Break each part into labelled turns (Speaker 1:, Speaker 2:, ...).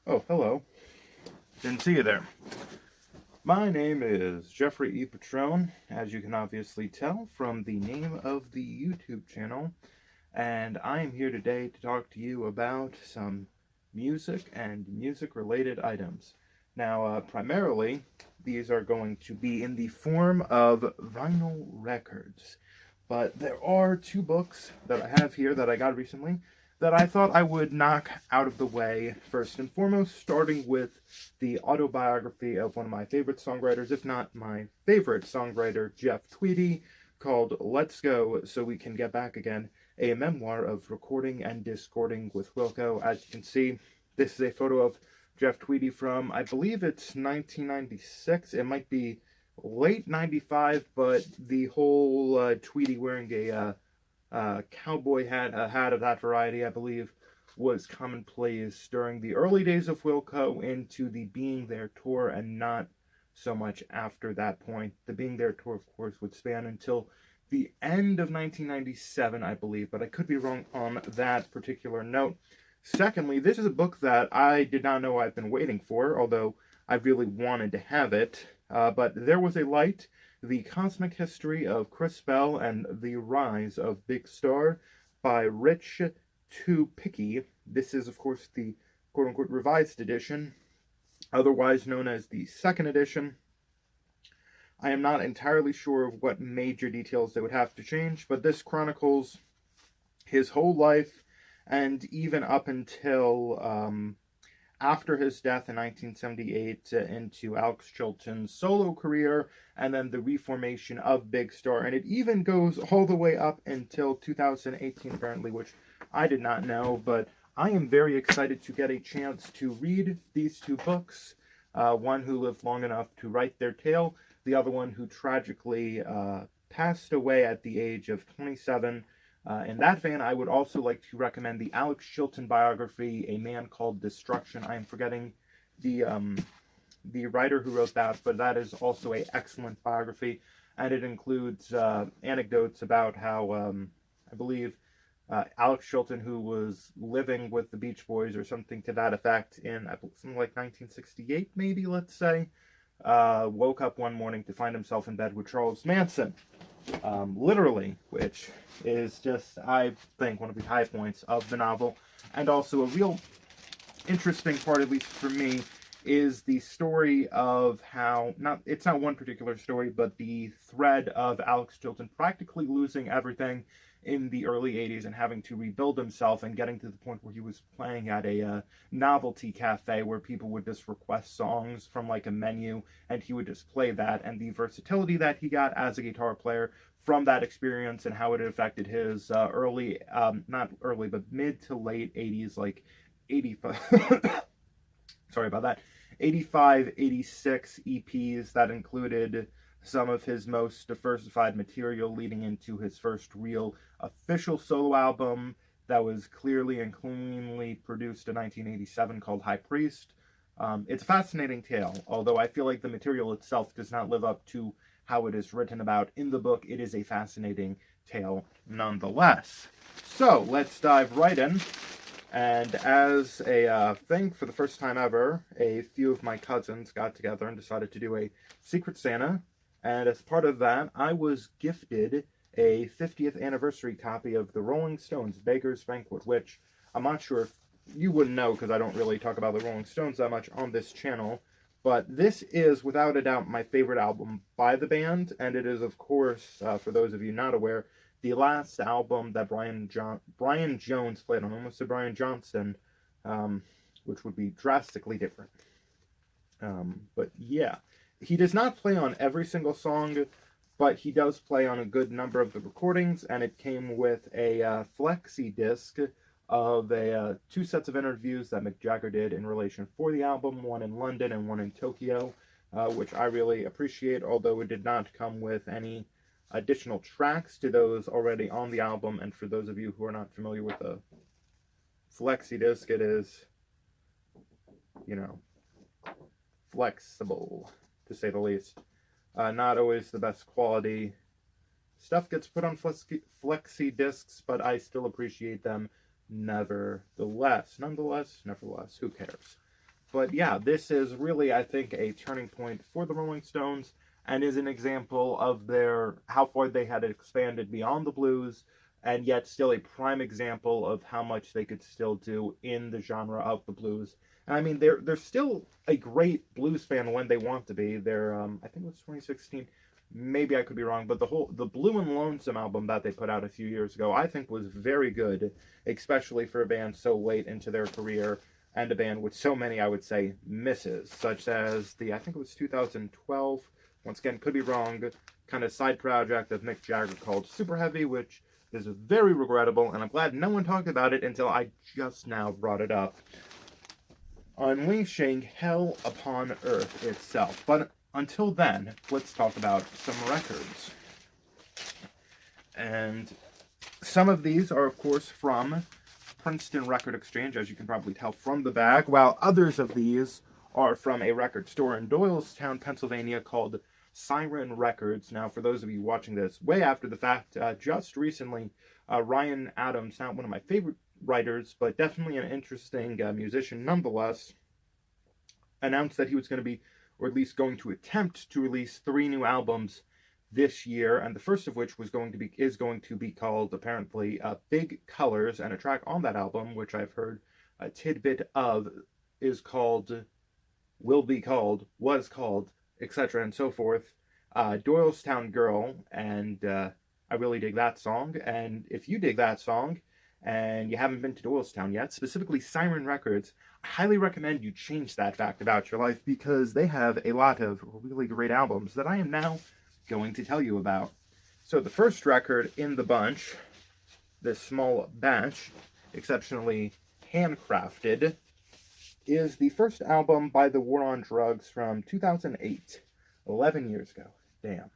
Speaker 1: Oh, hello. Didn't see you there. My name is Jeffrey E. Patrone, as you can obviously tell from the name of the YouTube channel, and I am here today to talk to you about some music and music-related items. Now, primarily, these are going to be in the form of vinyl records, but there are two books that I have here that I got recently that I thought I would knock out of the way first and foremost, starting with the autobiography of one of my favorite songwriters, if not my favorite songwriter, Jeff Tweedy, called Let's Go So We Can Get Back Again, a memoir of recording and discording with Wilco. As you can see, this is a photo of Jeff Tweedy from, I believe it's 1996. It might be late 95, but the whole Tweedy wearing a cowboy hat, a hat of that variety, I believe, was commonplace during the early days of Wilco into the Being There tour, and not so much after that point. The Being There tour, of course, would span until the end of 1997, I believe, but I could be wrong on that particular note. Secondly, this is a book that I did not know I've been waiting for, although I really wanted to have it. But There Was a Light, The Cosmic History of Chris Bell and the Rise of Big Star by Rich Tupicki. This is, of course, the quote-unquote revised edition, otherwise known as the second edition. I am not entirely sure of what major details they would have to change, but this chronicles his whole life, and even up until after his death in 1978 into Alex Chilton's solo career, and then the reformation of Big Star. And it even goes all the way up until 2018, apparently, which I did not know, but I am very excited to get a chance to read these two books. One who lived long enough to write their tale, the other one who tragically passed away at the age of 27. In that vein, I would also like to recommend the Alex Chilton biography, A Man Called Destruction. I am forgetting the writer who wrote that, but that is also an excellent biography, and it includes anecdotes about how, I believe, Alex Chilton, who was living with the Beach Boys or something to that effect in, I believe, something like 1968, maybe, let's say, woke up one morning to find himself in bed with Charles Manson. Literally, which is just, I think, one of the high points of the novel. And also a real interesting part, at least for me, is the story of how, it's not one particular story, but the thread of Alex Chilton practically losing everything in the early 80s and having to rebuild himself, and getting to the point where he was playing at a novelty cafe where people would just request songs from like a menu, and he would just play that, and the versatility that he got as a guitar player from that experience, and how it affected his not early, but mid to late 80s, like 85, sorry about that, 85, 86 EPs that included some of his most diversified material, leading into his first real official solo album that was clearly and cleanly produced in 1987 called High Priest. It's a fascinating tale, although I feel like the material itself does not live up to how it is written about in the book. It is a fascinating tale nonetheless. So let's dive right in. And as a thing, for the first time ever, a few of my cousins got together and decided to do a Secret Santa. And as part of that, I was gifted a 50th anniversary copy of the Rolling Stones' Beggars Banquet, which I'm not sure if you wouldn't know, because I don't really talk about the Rolling Stones that much on this channel. But this is, without a doubt, my favorite album by the band. And it is, of course, for those of you not aware, the last album that Brian Jones played on. I almost said Brian Johnson, which would be drastically different. But yeah, he does not play on every single song, but he does play on a good number of the recordings, and it came with a flexi disc of two sets of interviews that Mick Jagger did in relation for the album, one in London and one in Tokyo, which I really appreciate, although it did not come with any additional tracks to those already on the album. And for those of you who are not familiar with a flexi disc, it is, flexible, to say the least. Not always the best quality stuff gets put on flexi discs, but I still appreciate them Nonetheless, who cares? But yeah, this is really, I think, a turning point for the Rolling Stones, and is an example of how far they had expanded beyond the blues, and yet still a prime example of how much they could still do in the genre of the blues. And I mean, they're still a great blues fan when they want to be. They're I think it was 2016. Maybe I could be wrong, but the Blue and Lonesome album that they put out a few years ago, I think was very good, especially for a band so late into their career, and a band with so many, I would say, misses, such as I think it was 2012, once again, could be wrong, kind of side project of Mick Jagger called Super Heavy, which is very regrettable, and I'm glad no one talked about it until I just now brought it up. Unleashing hell upon earth itself. But until then, let's talk about some records. And some of these are, of course, from Princeton Record Exchange, as you can probably tell from the bag, while others of these are from a record store in Doylestown, Pennsylvania called Siren Records. Now, for those of you watching this way after the fact, just recently, Ryan Adams, not one of my favorite writers, but definitely an interesting musician nonetheless, announced that he was going to be, or at least going to attempt to release 3 new albums this year, and the first of which is going to be called, apparently, Big Colors, and a track on that album, which I've heard a tidbit of, was called, etc. and so forth, Doylestown Girl, and I really dig that song. And if you dig that song and you haven't been to Doylestown yet, specifically Siren Records, I highly recommend you change that fact about your life, because they have a lot of really great albums that I am now going to tell you about. So the first record in the bunch, this small batch, exceptionally handcrafted, is the first album by the War on Drugs from 2008, 11 years ago. Damn.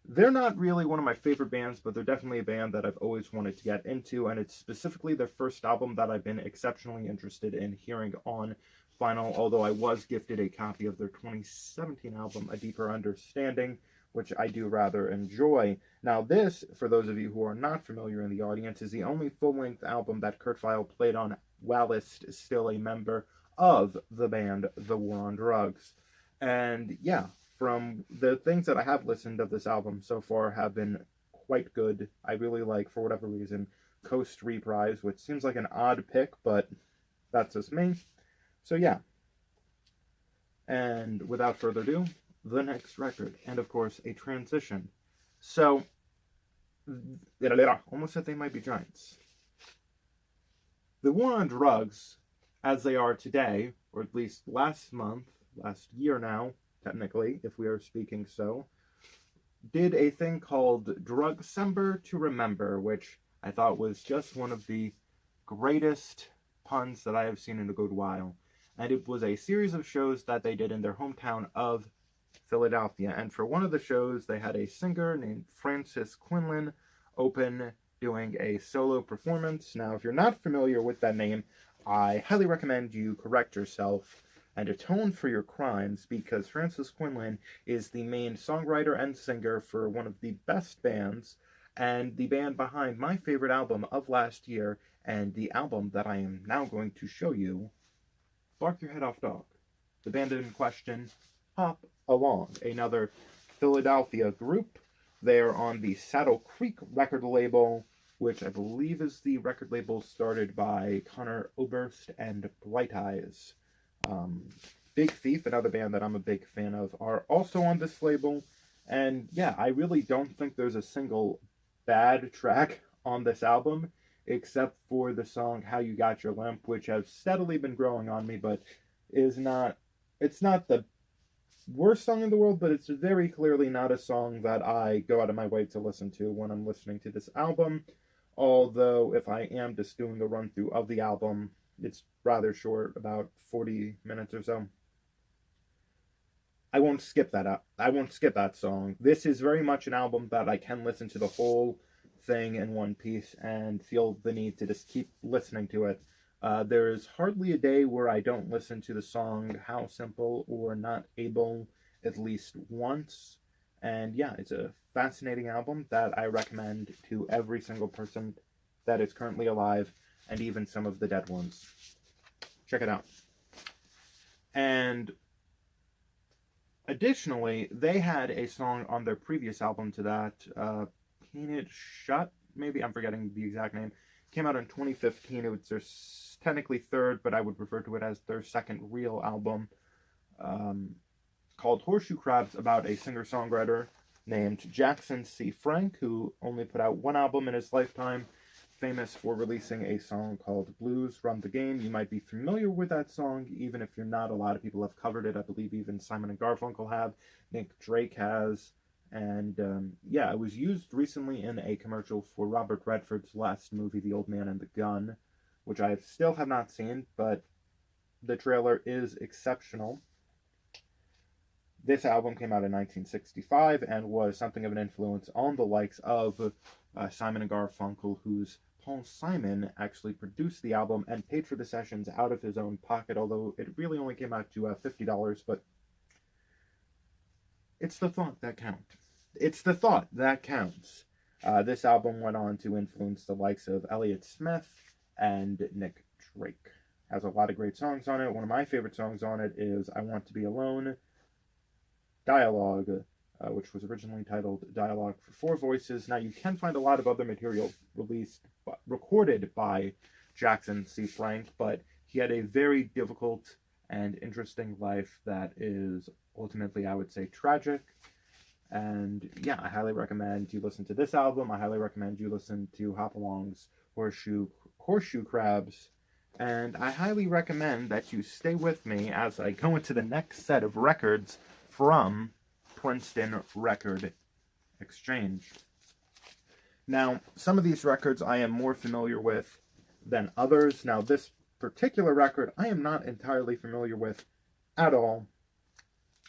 Speaker 1: They're not really one of my favorite bands, but they're definitely a band that I've always wanted to get into, and it's specifically their first album that I've been exceptionally interested in hearing on vinyl, although I was gifted a copy of their 2017 album, A Deeper Understanding, which I do rather enjoy. Now this, for those of you who are not familiar in the audience, is the only full-length album that Kurt Weill played on whilst still a member of the band The War on Drugs. And yeah, from the things that I have listened of this album so far have been quite good. I really like, for whatever reason, Coast Reprise, which seems like an odd pick, but that's just me. So yeah. And without further ado, the next record, and of course, a transition. So, almost said they might be giants. The War on Drugs, as they are today, or at least last year now, technically, if we are speaking so, did a thing called Drugcember to Remember, which I thought was just one of the greatest puns that I have seen in a good while. And it was a series of shows that they did in their hometown of Philadelphia. And for one of the shows, they had a singer named Frances Quinlan open, doing a solo performance. Now, if you're not familiar with that name, I highly recommend you correct yourself and atone for your crimes, because Frances Quinlan is the main songwriter and singer for one of the best bands, and the band behind my favorite album of last year, and the album that I am now going to show you, Bark Your Head Off Dog. The band in question, Hop Along, another Philadelphia group. They are on the Saddle Creek record label, which I believe is the record label started by Connor Oberst and Bright Eyes. Big Thief, another band that I'm a big fan of, are also on this label. And yeah, I really don't think there's a single bad track on this album, except for the song How You Got Your Limp, which has steadily been growing on me, but it's not the worst song in the world, but it's very clearly not a song that I go out of my way to listen to when I'm listening to this album. Although, if I am just doing a run-through of the album, it's rather short, about 40 minutes or so. I won't skip that up. I won't skip that song. This is very much an album that I can listen to the whole thing in one piece and feel the need to just keep listening to it. There is hardly a day where I don't listen to the song How Simple or Not Able at least once. And yeah, it's a fascinating album that I recommend to every single person that is currently alive, and even some of the dead ones. Check it out. And additionally, they had a song on their previous album to that, Peanut Shut, maybe, I'm forgetting the exact name. Came out in 2015. It was their technically third, but I would refer to it as their second real album, called Horseshoe Crabs, about a singer-songwriter named Jackson C. Frank, who only put out one album in his lifetime, famous for releasing a song called Blues Run the Game. You might be familiar with that song, even if you're not. A lot of people have covered it. I believe even Simon and Garfunkel have, Nick Drake has, and yeah, it was used recently in a commercial for Robert Redford's last movie, The Old Man and the Gun, which I still have not seen, but the trailer is exceptional. This album came out in 1965 and was something of an influence on the likes of Simon and Garfunkel, whose Paul Simon actually produced the album and paid for the sessions out of his own pocket, although it really only came out to $50, but it's the thought that counts. It's the thought that counts. This album went on to influence the likes of Elliott Smith and Nick Drake. Has a lot of great songs on it. One of my favorite songs on it is I Want to Be Alone, Dialogue, which was originally titled Dialogue for Four Voices. Now, you can find a lot of other material recorded by Jackson C. Frank, but he had a very difficult and interesting life that is ultimately, I would say, tragic. And yeah, I highly recommend you listen to this album. I highly recommend you listen to Hopalong's Horseshoe Crabs. And I highly recommend that you stay with me as I go into the next set of records from Princeton Record Exchange. Now, some of these records I am more familiar with than others. Now, this particular record I am not entirely familiar with at all.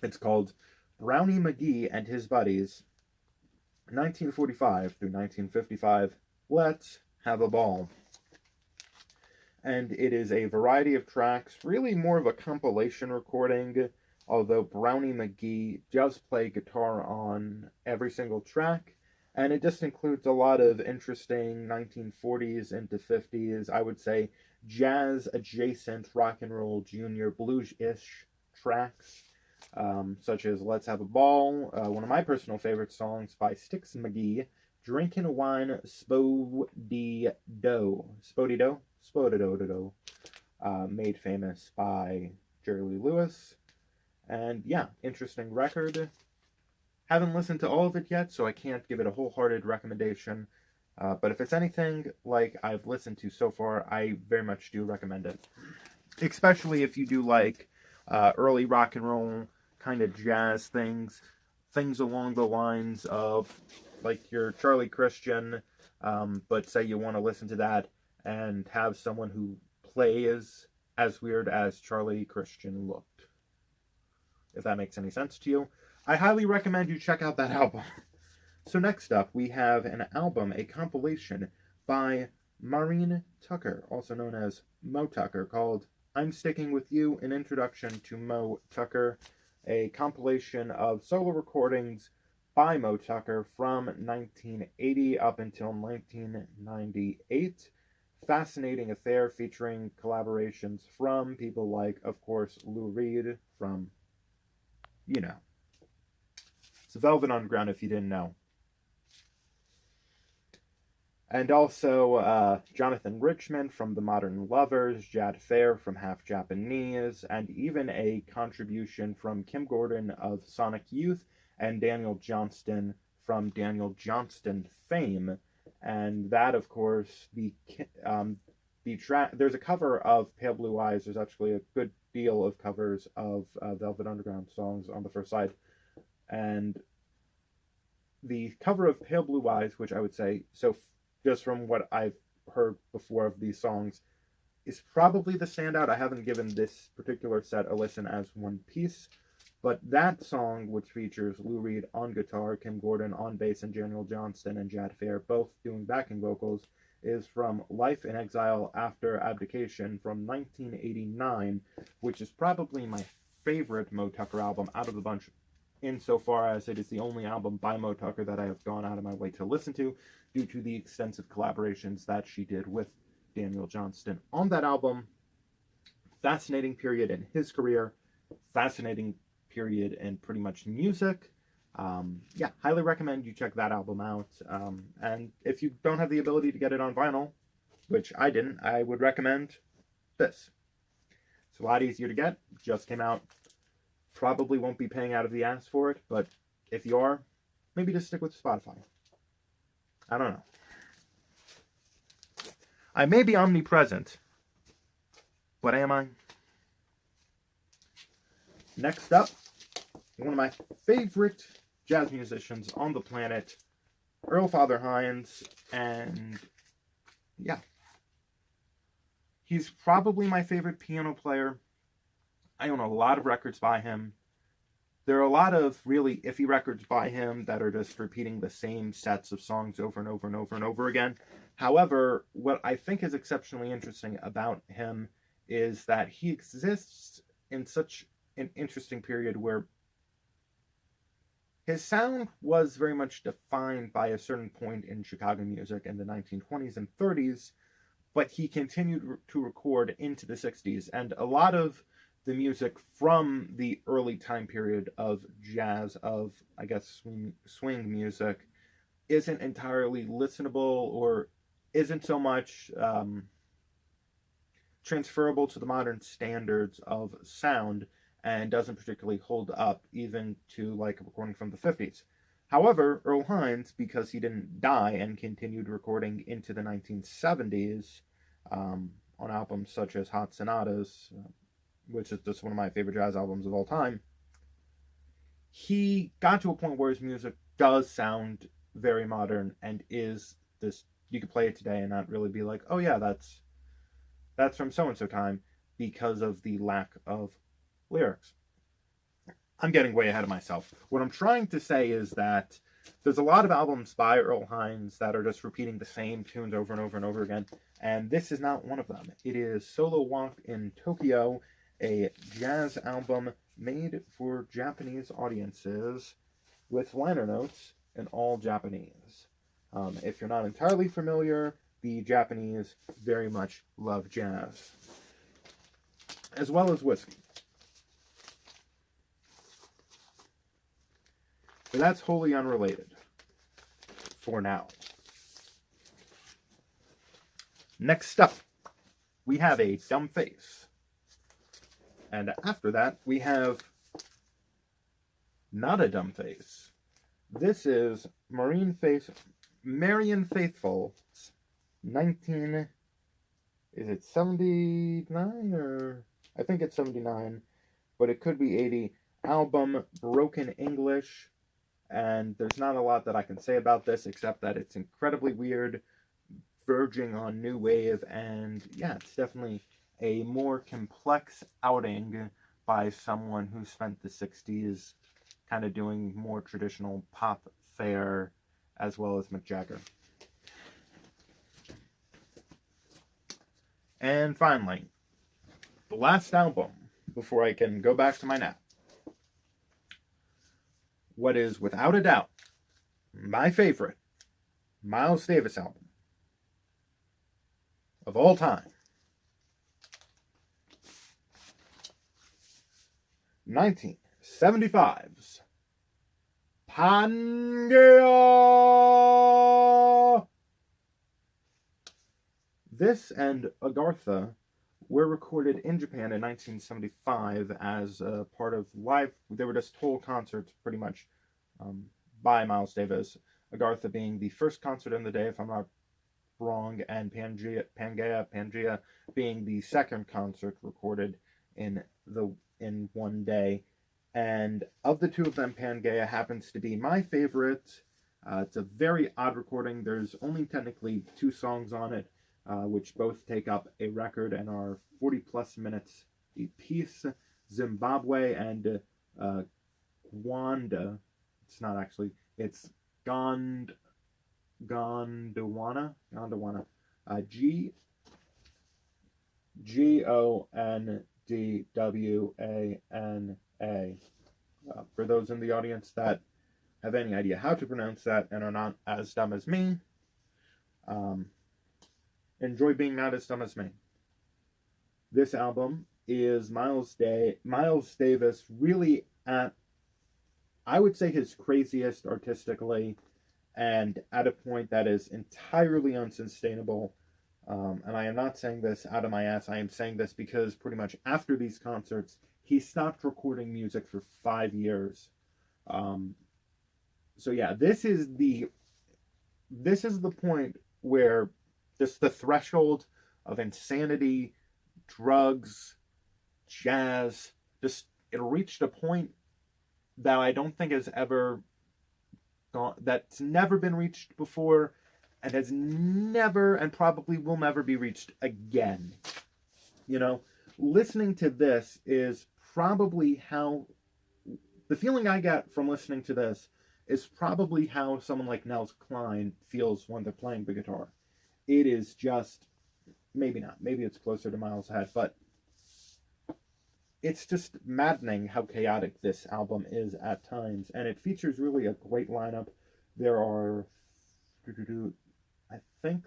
Speaker 1: It's called Brownie McGee and His Buddies, 1945 through 1955. Let's have a ball. And it is a variety of tracks, really more of a compilation recording, although Brownie McGee does play guitar on every single track, and it just includes a lot of interesting 1940s into 50s, I would say, jazz-adjacent rock and roll junior blues-ish tracks, such as Let's Have a Ball, one of my personal favorite songs by Styx McGee, Drinking a Wine, Spody-Do, made famous by Jerry Lee Lewis. And yeah, interesting record. Haven't listened to all of it yet, so I can't give it a wholehearted recommendation. But if it's anything like I've listened to so far, I very much do recommend it. Especially if you do like early rock and roll kind of jazz things along the lines of like your Charlie Christian, but say you want to listen to that and have someone who plays as weird as Charlie Christian looked. If that makes any sense to you, I highly recommend you check out that album. So next up, we have an album, a compilation by Maureen Tucker, also known as Mo Tucker, called I'm Sticking With You, an introduction to Mo Tucker, a compilation of solo recordings by Mo Tucker from 1980 up until 1998. Fascinating affair featuring collaborations from people like, of course, Lou Reed from, you know, it's Velvet Underground if you didn't know. And also Jonathan Richman from The Modern Lovers, Jad Fair from Half Japanese, and even a contribution from Kim Gordon of Sonic Youth and Daniel Johnston from Daniel Johnston fame. And that, of course, there's a cover of Pale Blue Eyes. There's actually a good deal of covers of Velvet Underground songs on the first side. And the cover of Pale Blue Eyes, which I would say, so just from what I've heard before of these songs, is probably the standout. I haven't given this particular set a listen as one piece, but that song, which features Lou Reed on guitar, Kim Gordon on bass, and Daniel Johnston and Jad Fair both doing backing vocals, is from Life in Exile After Abdication from 1989, which is probably my favorite Mo Tucker album out of the bunch insofar as it is the only album by Mo Tucker that I have gone out of my way to listen to, due to the extensive collaborations that she did with Daniel Johnston on that album. Fascinating period in his career, fascinating period in pretty much music. Yeah, highly recommend you check that album out. And if you don't have the ability to get it on vinyl, which I didn't, I would recommend this. It's a lot easier to get. Just came out. Probably won't be paying out of the ass for it, but if you are, maybe just stick with Spotify. I don't know. I may be omnipresent, but am I? Next up, one of my favorite jazz musicians on the planet, Earl Father Hines, and yeah, he's probably my favorite piano player. I own a lot of records by him. There are a lot of really iffy records by him that are just repeating the same sets of songs over and over and over and over again. However, what I think is exceptionally interesting about him is that he exists in such an interesting period where his sound was very much defined by a certain point in Chicago music in the 1920s and 30s, but he continued to record into the 60s, and a lot of the music from the early time period of jazz, of, I guess, swing music, isn't entirely listenable or isn't so much transferable to the modern standards of sound, and doesn't particularly hold up even to like a recording from the 50s. However, Earl Hines, because he didn't die and continued recording into the 1970s on albums such as Hot Sonatas, which is just one of my favorite jazz albums of all time, he got to a point where his music does sound very modern and is this, you could play it today and not really be like, oh yeah, that's from so-and-so time, because of the lack of lyrics. I'm getting way ahead of myself. What I'm trying to say is that there's a lot of albums by Earl Hines that are just repeating the same tunes over and over and over again, and this is not one of them. It is Solo Walk in Tokyo, a jazz album made for Japanese audiences with liner notes in all Japanese. If you're not entirely familiar, the Japanese very much love jazz, as well as whiskey. But that's wholly unrelated for now. Next up, we have a dumb face. And after that, we have not a dumb face. This is Marion Faithfull's 79 or I think it's 79, but it could be 80, album Broken English. And there's not a lot that I can say about this except that it's incredibly weird, verging on new wave, and yeah, it's definitely a more complex outing by someone who spent the 60s kind of doing more traditional pop fare, as well as Mick Jagger. And finally, the last album before I can go back to my nap. What is, without a doubt, my favorite Miles Davis album of all time. 1975's Pangea. This and Agartha were recorded in Japan in 1975 as a part of live. They were just whole concerts, pretty much, by Miles Davis. Agartha being the first concert in the day, if I'm not wrong, and Pangea being the second concert recorded in one day. And of the two of them, Pangea happens to be my favorite. It's a very odd recording. There's only technically 2 songs on it, which both take up a record and are 40 plus minutes a piece. Zimbabwe and Gwanda. It's not actually, it's Gondwana. Gondwana. For those in the audience that have any idea how to pronounce that and are not as dumb as me, enjoy being not as dumb as me. This album is Miles Davis really at, I would say, his craziest artistically, and at a point that is entirely unsustainable. And I am not saying this out of my ass. I am saying this because pretty much after these concerts, he stopped recording music for 5 years. So yeah, this is the point where just the threshold of insanity, drugs, jazz, just it reached a point that I don't think has ever gone, that's never been reached before, and has never and probably will never be reached again. You know, listening to this is probably how, the feeling I get from listening to this is probably how someone like Nels Cline feels when they're playing the guitar. It is just, maybe not, maybe it's closer to Miles' head, but it's just maddening how chaotic this album is at times, and it features really a great lineup. There are, I think,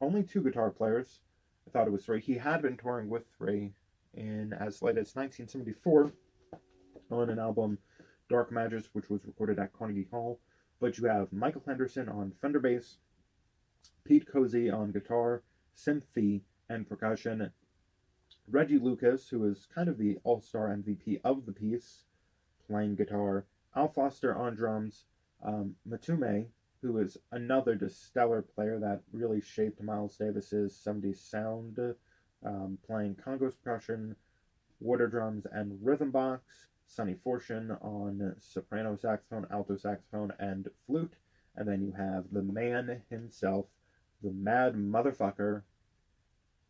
Speaker 1: only 2 guitar players. I thought it was 3. He had been touring with 3 in as late as 1974 on an album, Dark Magic, which was recorded at Carnegie Hall. But you have Michael Henderson on Fender bass, Pete Cozy on guitar, synth and percussion, Reggie Lucas, who is kind of the all-star MVP of the piece, playing guitar, Al Foster on drums, Matume, who is another just stellar player that really shaped Miles Davis's 70s sound, playing congos percussion, water drums, and rhythm box, Sonny Fortune on soprano saxophone, alto saxophone, and flute, and then you have the man himself, the mad motherfucker,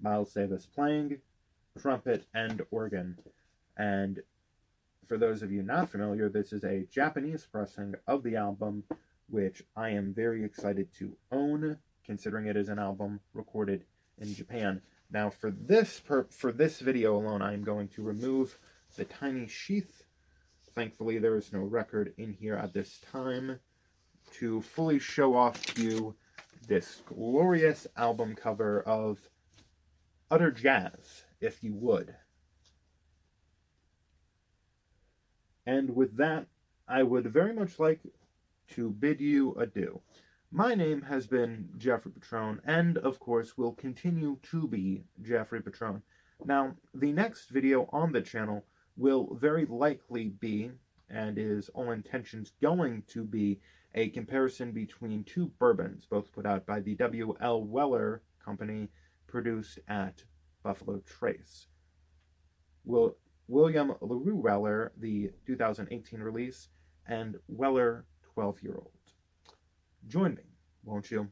Speaker 1: Miles Davis, playing trumpet and organ. And for those of you not familiar, this is a Japanese pressing of the album, which I am very excited to own, considering it is an album recorded in Japan. Now, for this video alone, I am going to remove the tiny sheath. Thankfully, there is no record in here at this time to fully show off to you this glorious album cover of utter jazz, if you would. And with that, I would very much like to bid you adieu. My name has been Jeffrey Patron, and of course will continue to be Jeffrey Patron. Now, the next video on the channel will very likely be, and is all intentions going to be, a comparison between 2 bourbons, both put out by the W.L. Weller Company, produced at Buffalo Trace. William LaRue Weller, the 2018 release, and Weller 12-year-old. Join me, won't you?